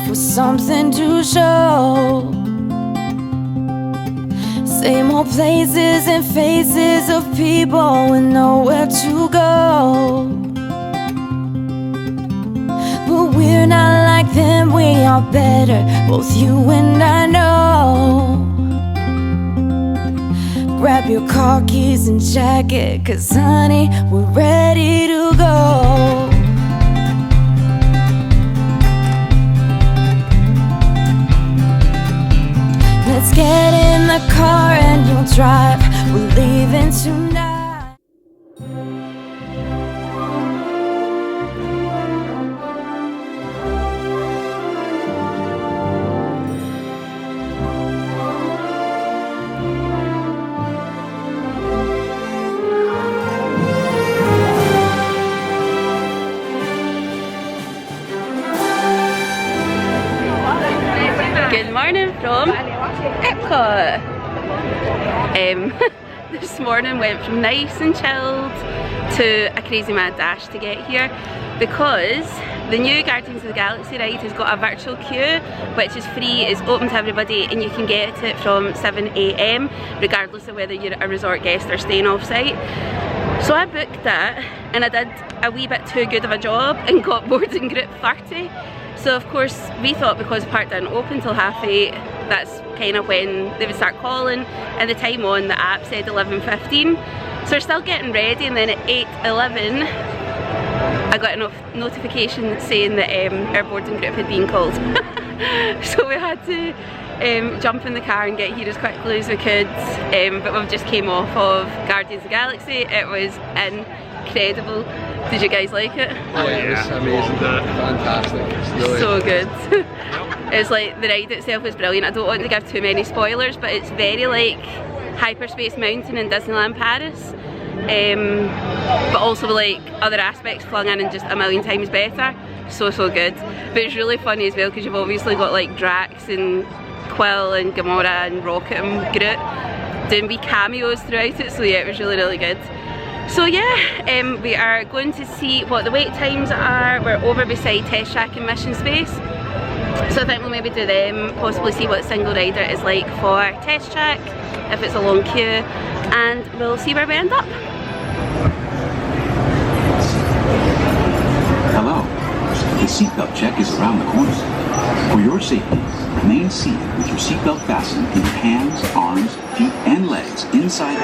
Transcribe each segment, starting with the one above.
life with something to show. Same old places and faces of people with nowhere to go. But we're not like them, we are better, both you and I know. Grab your car keys and jacket, 'cause honey, we're ready to go. Let's get in the car and you'll drive, we're leaving tonight. Good morning from Epcot. This morning went from nice and chilled to a crazy mad dash to get here because the new Guardians of the Galaxy ride has got a virtual queue which is free, it's open to everybody, and you can get it from 7 AM regardless of whether you're a resort guest or staying off site. So I booked that and I did a wee bit too good of a job and got bored in group 30. So of course we thought because the park didn't open till 8:30, that's kind of when they would start calling, and the time on the app said 11:15. So we're still getting ready, and then at 8:11 I got a notification saying that our boarding group had been called. So we had to jump in the car and get here as quickly as we could, but we've just came off of Guardians of the Galaxy. It was incredible. Did you guys like it? Oh yeah, it was amazing. Fantastic. Really so good. It's like the ride itself was brilliant. I don't want to give too many spoilers, but it's very like Hyperspace Mountain in Disneyland Paris, but also with like other aspects flung in and just a million times better. So good. But it's really funny as well because you've obviously got like Drax and Quill and Gamora and Rocket and Groot doing wee cameos throughout it. So yeah, it was really good. So yeah, we are going to see what the wait times are. We're over beside Test Track and Mission Space. So I think we'll maybe do them, possibly see what single rider is like for Test Track, if it's a long queue, and we'll see where we end up. Hello, the seatbelt check is around the corner. For your safety, remain seated with your seatbelt fastened in your hands, arms, feet, and legs inside.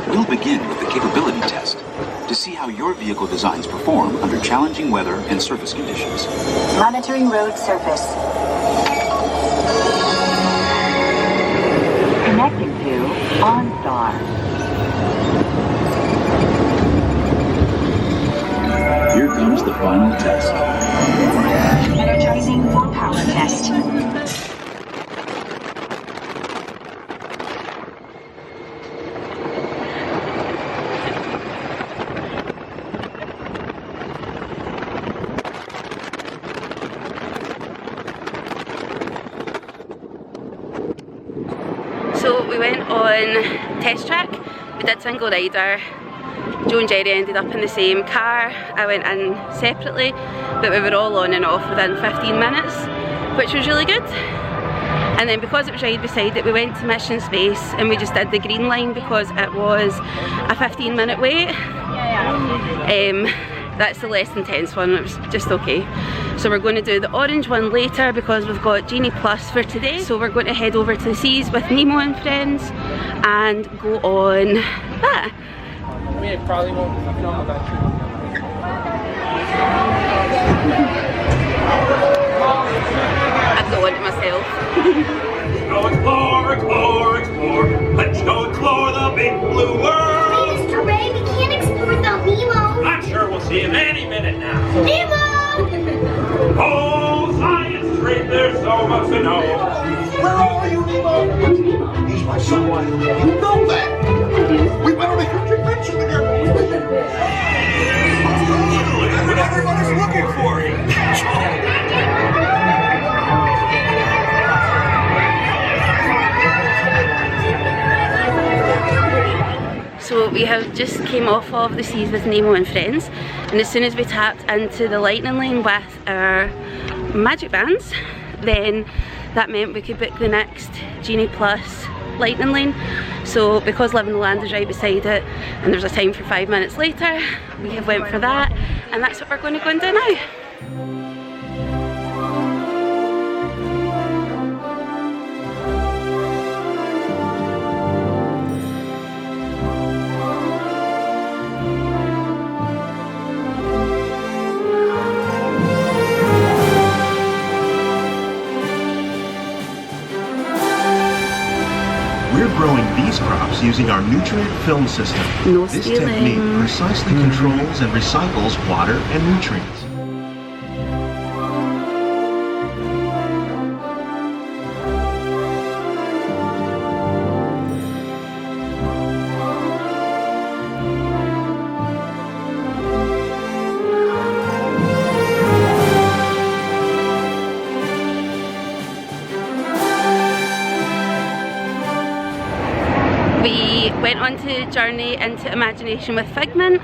We'll begin with the capability test to see how your vehicle designs perform under challenging weather and surface conditions. Monitoring road surface. Connecting to OnStar. Here comes the final test. Energizing for power test. So we went on Test Track, we did single rider. Joe and Gerry ended up in the same car. I went in separately, but we were all on and off within 15 minutes, which was really good. And then because it was right beside it, we went to Mission Space and we just did the green line because it was a 15-minute wait. That's the less intense one, it was just okay. So we're going to do the orange one later because we've got Genie Plus for today. So we're going to head over to the seas with Nemo and Friends and go on that. I mean, it probably won't film eventually. I've got one to myself. Go explore, explore, explore. Let's go explore the big blue world. Mr. Ray, we can't explore without Nemo. I'm sure we'll see him any minute now. Nemo! Oh, science street, there's so much to know. Where are you, Nemo? He's my someone. You know that. We better make a convention together. But everybody's looking for you. So we have just came off of the seas with Nemo and Friends, and as soon as we tapped into the lightning lane with our magic bands, then that meant we could book the next Genie Plus lightning lane. So because Live in the Land is right beside it and there's a time for 5 minutes later, we have went for that, and that's what we're going to go and do now. We're growing these crops using our nutrient film system. No This stealing. technique precisely controls and recycles water and nutrients. We went on to Journey into Imagination with Figment.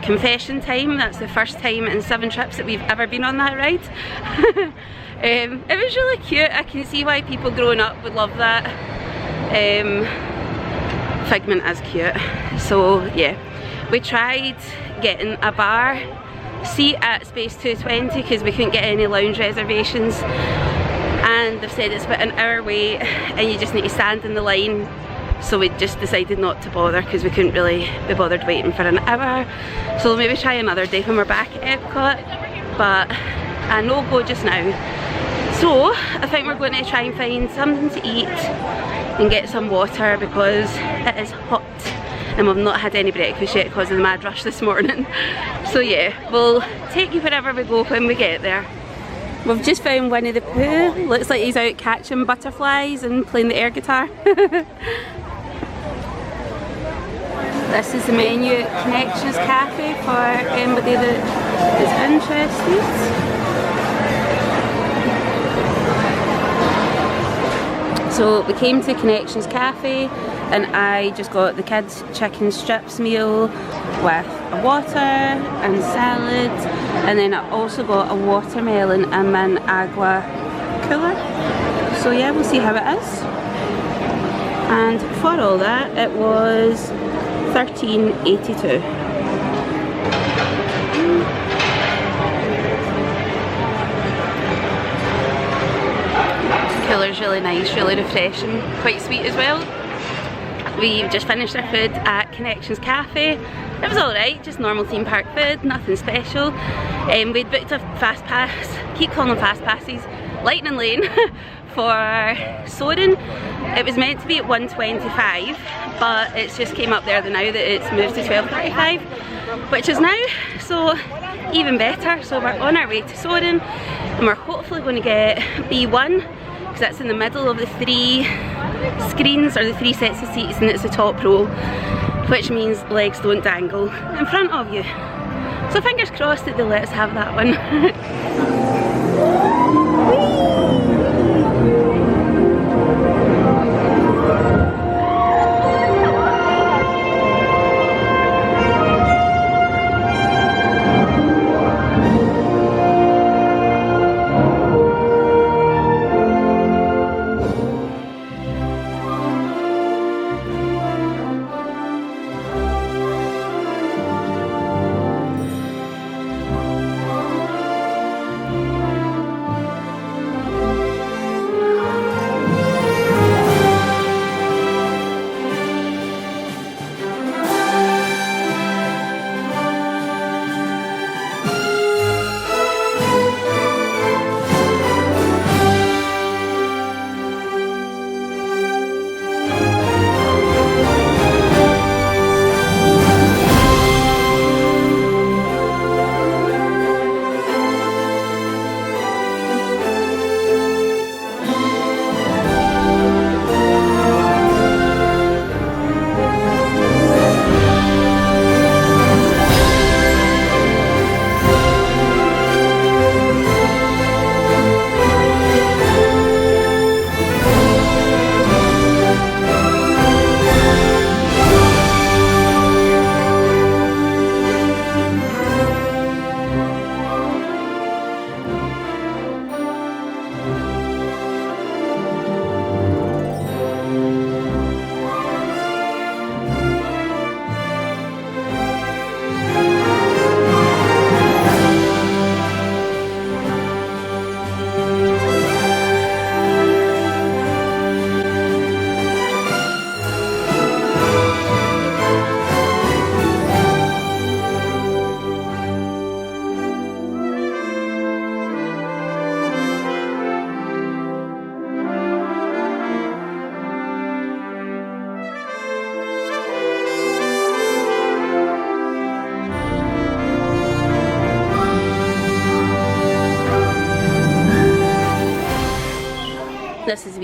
Confession time, that's the first time in 7 trips that we've ever been on that ride. It was really cute. I can see why people growing up would love that. Figment is cute. So yeah, we tried getting a bar seat at Space 220 because we couldn't get any lounge reservations, and they've said it's about an hour wait and you just need to stand in the line. So we just decided not to bother because we couldn't really be bothered waiting for an hour. So we'll maybe try another day when we're back at Epcot, but a no-go just now. So I think we're going to try and find something to eat and get some water because it is hot and we've not had any breakfast yet because of the mad rush this morning. So yeah, we'll take you wherever we go when we get there. We've just found Winnie the Pooh. Looks like he's out catching butterflies and playing the air guitar. This is the menu at Connections Cafe for anybody that is interested. So we came to Connections Cafe and I just got the kids' chicken strips meal with a water and salad, and then I also got a watermelon and an agua cooler. So yeah, we'll see how it is. And for all that, it was $13.82. Cooler's really nice, really refreshing, quite sweet as well. We've just finished our food at Connections Cafe. It was alright, just normal theme park food, nothing special. We'd booked a fast pass, keep calling them fast passes, lightning lane for Soarin. It was meant to be at 1:25, but it's just came up there now that it's moved to 12:35, which is now, so even better. So we're on our way to Soarin and we're hopefully going to get B1 because that's in the middle of the 3 screens or the 3 sets of seats, and it's the top row, which means legs don't dangle in front of you. So fingers crossed that they'll let us have that one.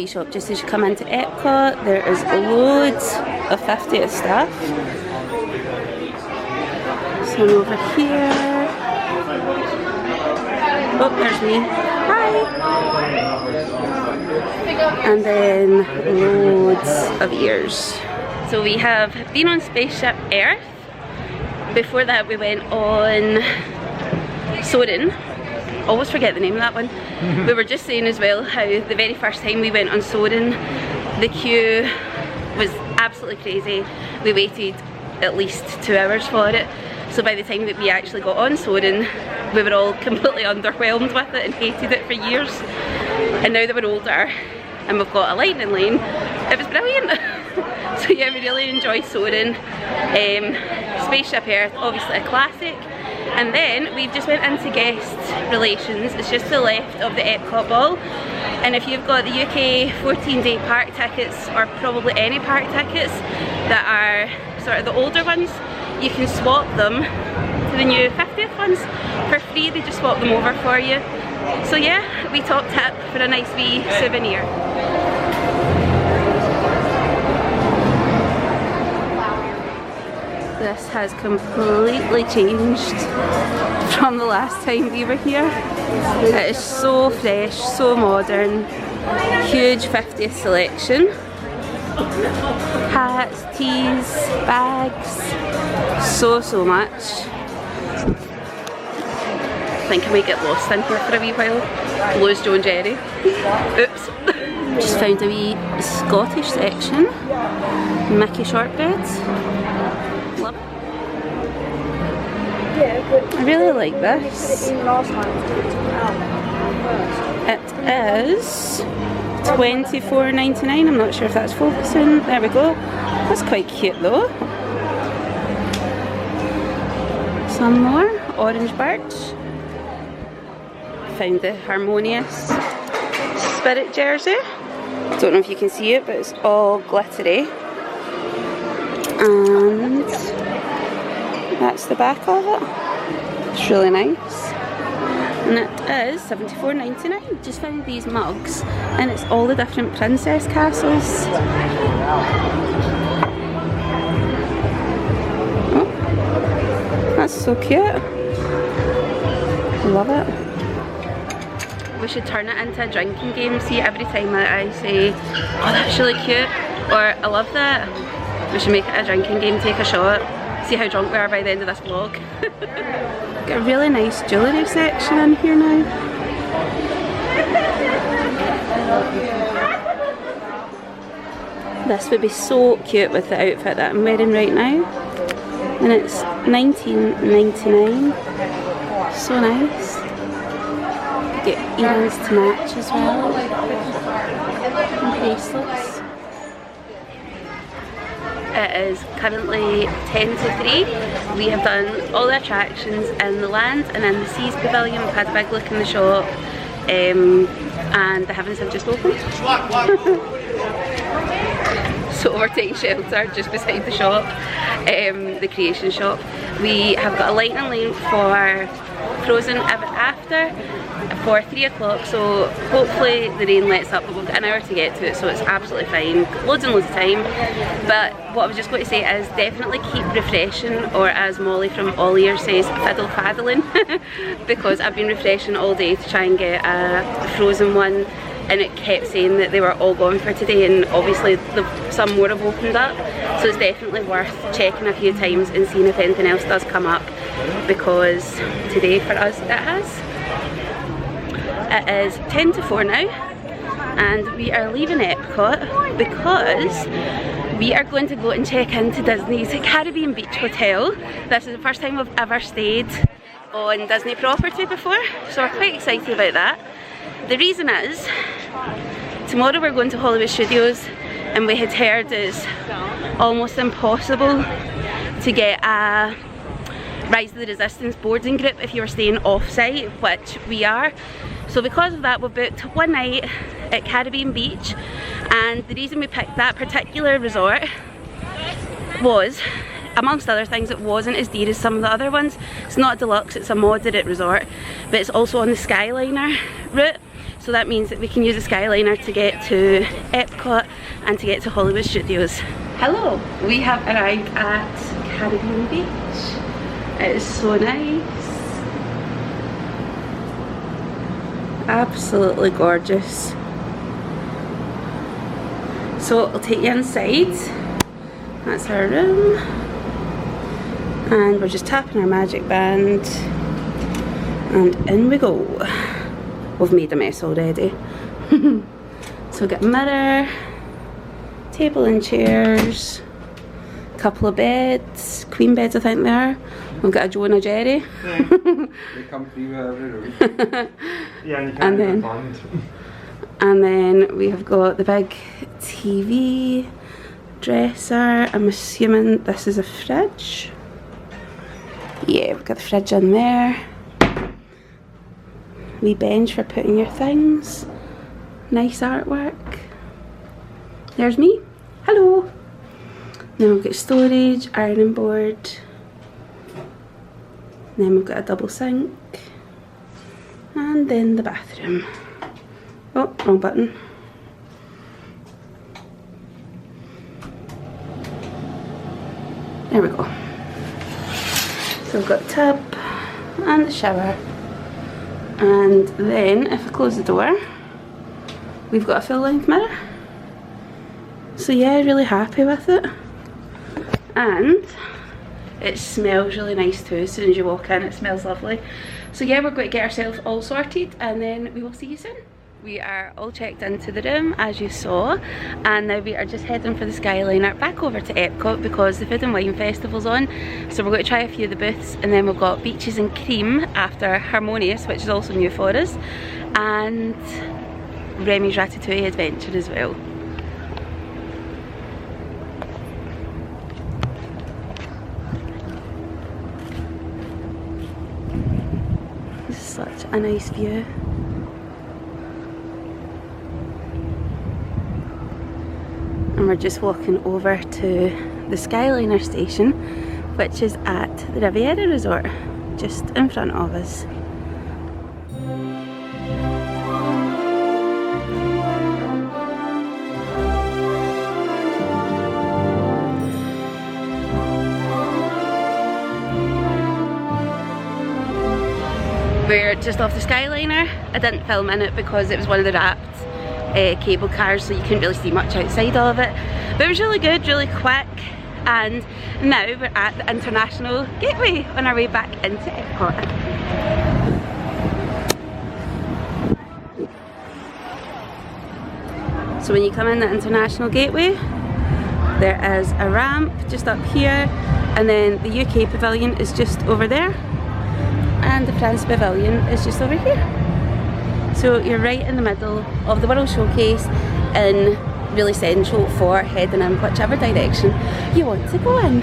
wee shop just as you come into Epcot. There is loads of 50th stuff. Some over here. Oh, there's me. Hi! And then loads of ears. So we have been on Spaceship Earth. Before that we went on Soarin. Always forget the name of that one. We were just saying as well how the very first time we went on Soarin, the queue was absolutely crazy. We waited at least 2 hours for it. So by the time that we actually got on Soarin, we were all completely underwhelmed with it and hated it for years. And now that we're older and we've got a lightning lane, it was brilliant. So yeah, we really enjoyed Soarin. Spaceship Earth, obviously a classic. And then we've just went into guest relations. It's just to the left of the Epcot ball. And if you've got the UK 14-day park tickets, or probably any park tickets that are sort of the older ones, you can swap them to the new 50th ones for free. They just swap them over for you. So yeah, we top tip for a nice wee souvenir. This has completely changed from the last time we were here. It is so fresh, so modern, huge 50th selection. Hats, teas, bags, so much. I think I might get lost in here for a wee while. Lose Joe and Gerry. Oops. Just found a wee Scottish section. Mickey shortbreads. Love it. I really like this. It is $24.99. I'm not sure if that's focusing. There we go. That's quite cute though. Some more orange birch. Found the Harmonious Spirit jersey. Don't know if you can see it, but it's all glittery. And that's the back of it. It's really nice. And it is $74.99. Just found these mugs and it's all the different princess castles. Oh, that's so cute. Love it. We should turn it into a drinking game. See, every time that I say, oh that's really cute, or I love that, we should make it a drinking game, take a shot, see how drunk we are by the end of this vlog. Got a really nice jewellery section in here now. This would be so cute with the outfit that I'm wearing right now. And it's $19.99. So nice. You get earrings to match as well. And bracelets. It is currently 10 to 3. We have done all the attractions in the land and in the Seas Pavilion. We've had a big look in the shop, and the heavens have just opened. So we're taking shelter just beside the shop, the creation shop. We have got a lightning lane for Frozen Ever After for 3 o'clock, so hopefully the rain lets up, but we've got an hour to get to it, so it's absolutely fine. Loads and loads of time. But what I was just going to say is definitely keep refreshing, or as Molly from All Ears says, fiddle faddling, because I've been refreshing all day to try and get a Frozen one, and it kept saying that they were all gone for today, and obviously some more have opened up, so it's definitely worth checking a few times and seeing if anything else does come up, because today for us it has. It is 10 to 4 now, and we are leaving Epcot because we are going to go and check into Disney's Caribbean Beach Hotel. This is the first time we've ever stayed on Disney property before, so we're quite excited about that. The reason is, tomorrow we're going to Hollywood Studios, and we had heard it's almost impossible to get a Rise of the Resistance boarding group if you were staying off-site, which we are. So because of that, we booked one night at Caribbean Beach, and the reason we picked that particular resort was, amongst other things, it wasn't as dear as some of the other ones. It's not deluxe, it's a moderate resort, but it's also on the Skyliner route. So that means that we can use the Skyliner to get to Epcot and to get to Hollywood Studios. Hello, we have arrived at Caribbean Beach. It is so nice. Absolutely gorgeous. So I'll take you inside. That's our room. And we're just tapping our magic band. And in we go. We've made a mess already. So we've got a mirror, table and chairs, a couple of beds, queen beds I think they are. We've got a Joe and a Gerry. They come free with every room. Yeah, and you can't refund. And then we have got the big TV, dresser. I'm assuming this is a fridge. Yeah, we've got the fridge in there. Wee bench for putting your things. Nice artwork. There's me. Hello. Then we've got storage, ironing board. Then we've got a double sink. And then the bathroom. Oh, wrong button. There we go. So we've got the tub and the shower. And then if I close the door, we've got a full length mirror. So yeah, really happy with it. And it smells really nice too. As soon as you walk in, it smells lovely. So yeah, we're going to get ourselves all sorted and then we will see you soon. We are all checked into the room as you saw, and now we are just heading for the Skyliner back over to Epcot because the Food and Wine Festival's on. So we're going to try a few of the booths, and then we've got Beaches and Cream after Harmonious, which is also new for us, and Remy's Ratatouille Adventure as well. This is such a nice view. And we're just walking over to the Skyliner station, which is at the Riviera Resort, just in front of us. We're just off the Skyliner. I didn't film in it because it was one of the wrapped cable cars, so you couldn't really see much outside of it, but it was really good, really quick. And now we're at the International Gateway on our way back into Epcot. So when you come in the International Gateway, there is a ramp just up here, and then the UK Pavilion is just over there, and the France Pavilion is just over here. So you're right in the middle of the World Showcase and really central for heading in whichever direction you want to go in.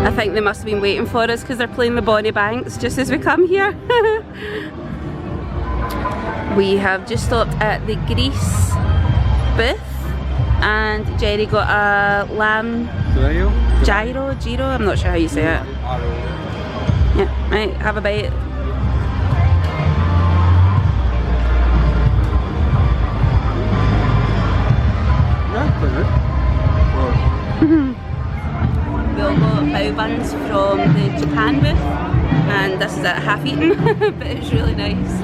I think they must have been waiting for us because they're playing the Bonnie Banks just as we come here. We have just stopped at the Greece booth and Gerry got a lamb gyro, I'm not sure how you say it. Yeah, right, have a bite. We all got bao buns from the Japan booth, and this is it half eaten, but it's really nice.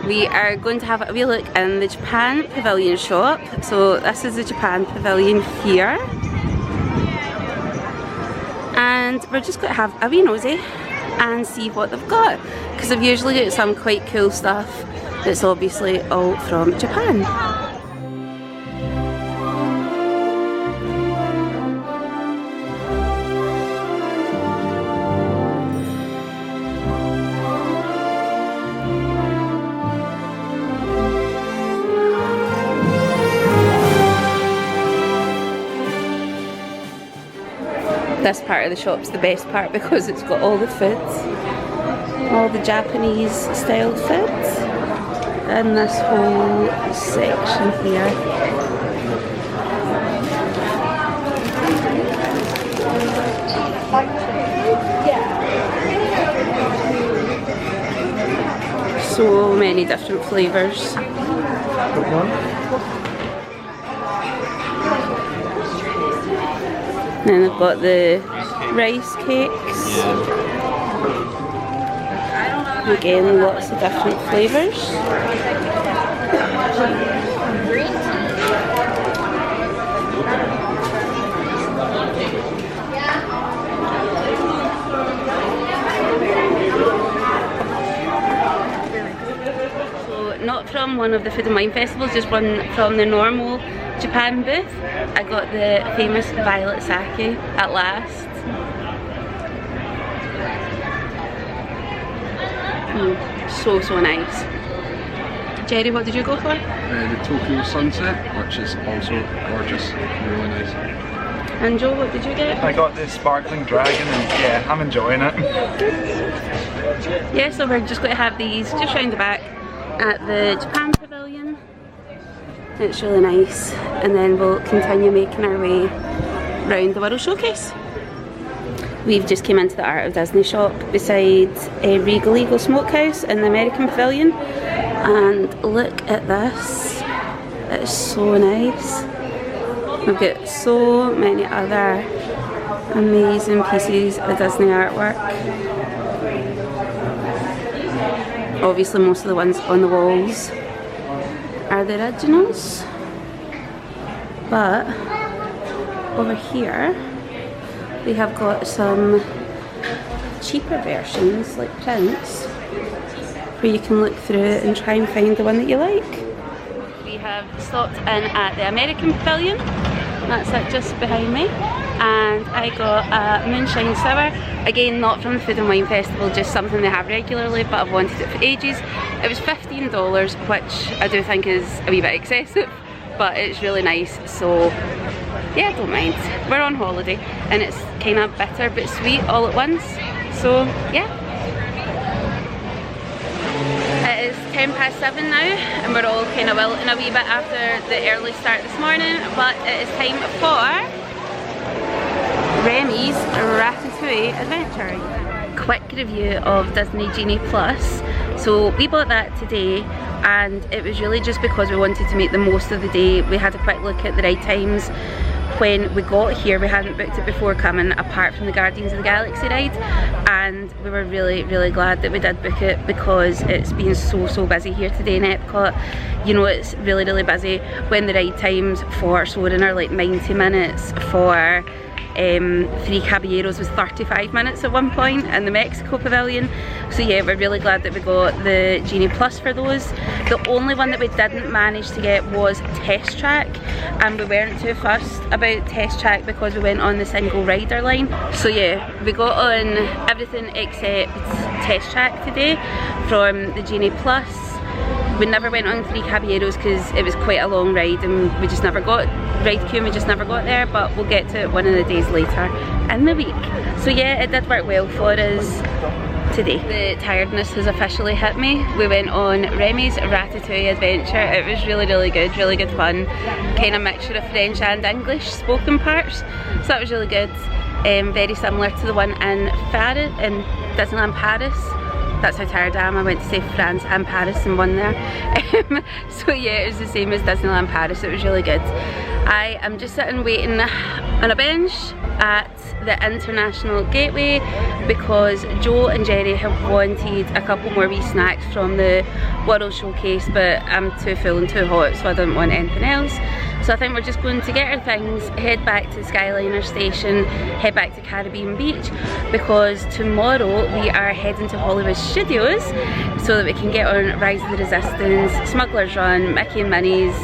We are going to have a wee look in the Japan Pavilion shop. So this is the Japan Pavilion here. And we're just going to have a wee nosy and see what they've got. Because they've usually got some quite cool stuff that's obviously all from Japan. This part of the shop's the best part because it's got all the food. all the Japanese style foods in this whole section here. So many different flavours. Then they've got the rice cakes. Again, lots of different flavours. Not from one of the food and wine festivals, just one from the normal Japan booth. I got the famous violet sake at last. So nice. Gerry, what did you go for? The Tokyo Sunset, which is also gorgeous, really nice. And Joe, what did you get? I got the Sparkling Dragon and yeah, I'm enjoying it. Yeah, so we're just going to have these just round the back at the Japan Pavilion. It's really nice, and then we'll continue making our way round the World Showcase. We've just came into the Art of Disney shop beside Regal Eagle Smokehouse in the American Pavilion, and look at this, it's so nice. We've got so many other amazing pieces of Disney artwork. Obviously most of the ones on the walls are the originals, but over here we have got some cheaper versions like prints where you can look through it and try and find the one that you like. We have stopped in at the American Pavilion, that's it just behind me, and I got a Moonshine Sour. Again, not from the Food and Wine Festival, just something they have regularly, but I've wanted it for ages. It was $15, which I do think is a wee bit excessive, but it's really nice, so yeah, I don't mind. We're on holiday and it's kind of bitter but sweet all at once, so yeah. It is 7:10 now and we're all kind of wilting a wee bit after the early start this morning, but it is time for Remy's Ratatouille Adventure. Quick review of Disney Genie Plus. So we bought that today and it was really just because we wanted to make the most of the day. We had a quick look at the ride times. When we got here, we hadn't booked it before coming, apart from the Guardians of the Galaxy ride, and we were really glad that we did book it because it's been so busy here today in Epcot. You know, it's really busy when the ride times for Soarin are like 90 minutes, for Three Caballeros was 35 minutes at one point in the Mexico Pavilion. So yeah, we're really glad that we got the Genie Plus for those. The only one that we didn't manage to get was Test Track, and we weren't too fussed about Test Track because we went on the single rider line. So yeah, we got on everything except Test Track today from the Genie Plus. We never went on Three Caballeros because it was quite a long ride and we just never got ride queue and we just never got there, but we'll get to it one of the days later in the week. So yeah, it did work well for us today. The tiredness has officially hit me. We went on Remy's Ratatouille Adventure. It was really good fun. Kind of mixture of French and English spoken parts, so that was really good. Very similar to the one in Disneyland Paris. That's how tired I am. I went to say France and Paris in one there. So yeah, it was the same as Disneyland Paris. It was really good. I am just sitting waiting on a bench at the International Gateway because Joe and Gerry have wanted a couple more wee snacks from the World Showcase, but I'm too full and too hot, so I don't want anything else. So I think we're just going to get our things, head back to the Skyliner station, head back to Caribbean Beach, because tomorrow we are heading to Hollywood Studios so that we can get on Rise of the Resistance, Smuggler's Run, Mickey and Minnie's,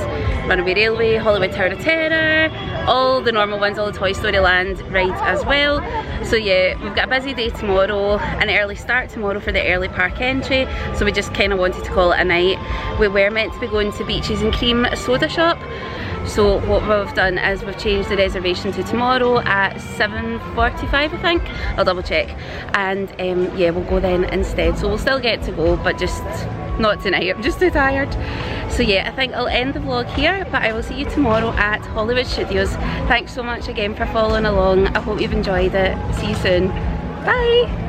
Runaway Railway, Hollywood Tower of Terror, all the normal ones, all the Toy Story Land rides as well. So yeah, we've got a busy day tomorrow, an early start tomorrow for the early park entry, so we just kind of wanted to call it a night. We were meant to be going to Beaches and Cream Soda Shop, So what we've done is we've changed the reservation to tomorrow at 7:45, I think. I'll double check. And yeah, we'll go then instead. So we'll still get to go, but just not tonight. I'm just too tired. So yeah, I think I'll end the vlog here, but I will see you tomorrow at Hollywood Studios. Thanks so much again for following along. I hope you've enjoyed it. See you soon. Bye!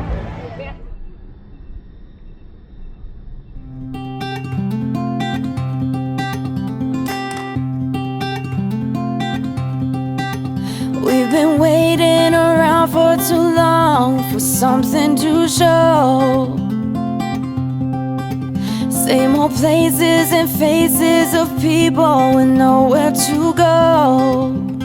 We've been waiting around for too long for something to show. Same old places and faces of people with nowhere to go.